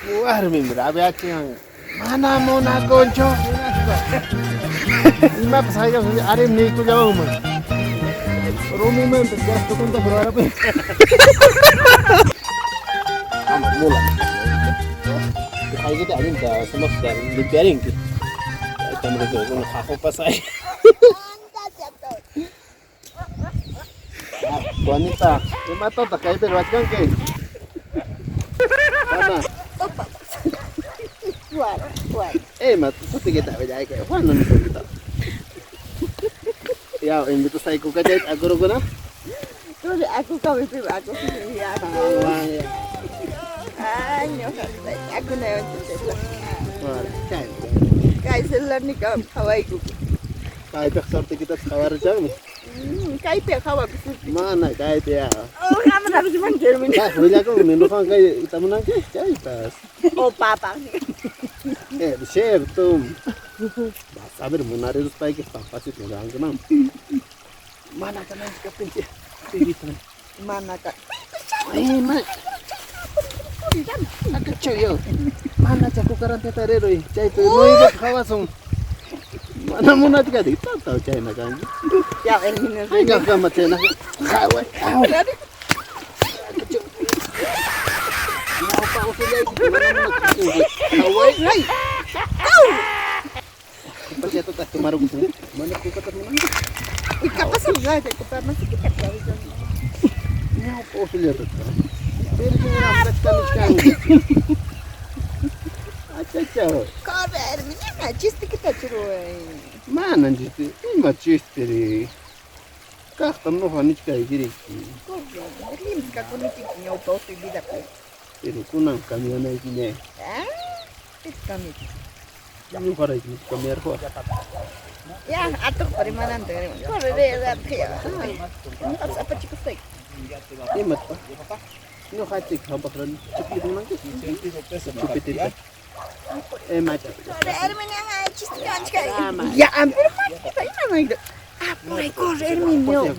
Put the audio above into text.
Wah, mira, vea que mana mona concho. Ima pasai ka are नहीं तो जाओ मैं रोमी में गैस तो कौन तो बरवारा पे हम मोला दिखाई के आने का समझ का रिपेयरिंग की तमरे को उन खाको pasai bonita ima to takai pe rat kan ke mana ma tu te kita bajai ke wana ni kita ya ini tuh saya kuka jahit aku rogona Terus aku kawin sih aku ya. Anyo aku na yun. Kaya sila ni kawai ko. Kahit sorte kita kawar jam Kaya pa kawai ko. mana kahit ya Oh, kamu harus manjer mo. wala ko nendo kan kay itamu nang kahit tas Oh, papa. share tum saber munari rus pai ke papa sih megang kenam mana kan kapten sih gitu Mana ka? ma nak kecil mana caku karante terero cai tu noi ke khawasung mana muna tika di tahu cai na kan Ya, ini ai ga ka mate na khawai apa usulnya itu khawai hai pas itu tak kemaru mana ku kata mana Kapasal gaya ko pa mas kita kawin. ini apa usulnya tuh pero kung rambat kami kan acha Correr, menina, chiste kita chiro. mana jiste ima chiste ri kahtam no hanich kai giri Correr, lim ka kuniti nyo to si vida ko. pero kunang kami na ikine It kami. yung para ikine kami arho Ya, atuk parimanan to. Correr, kaya. Apa chikus tay? imat pa no khatik habak ran chupit mo nang chupit ita macha Correr, menina, chiste kan chika. Ya, ampir kita ina na ida. Apa correr minyo.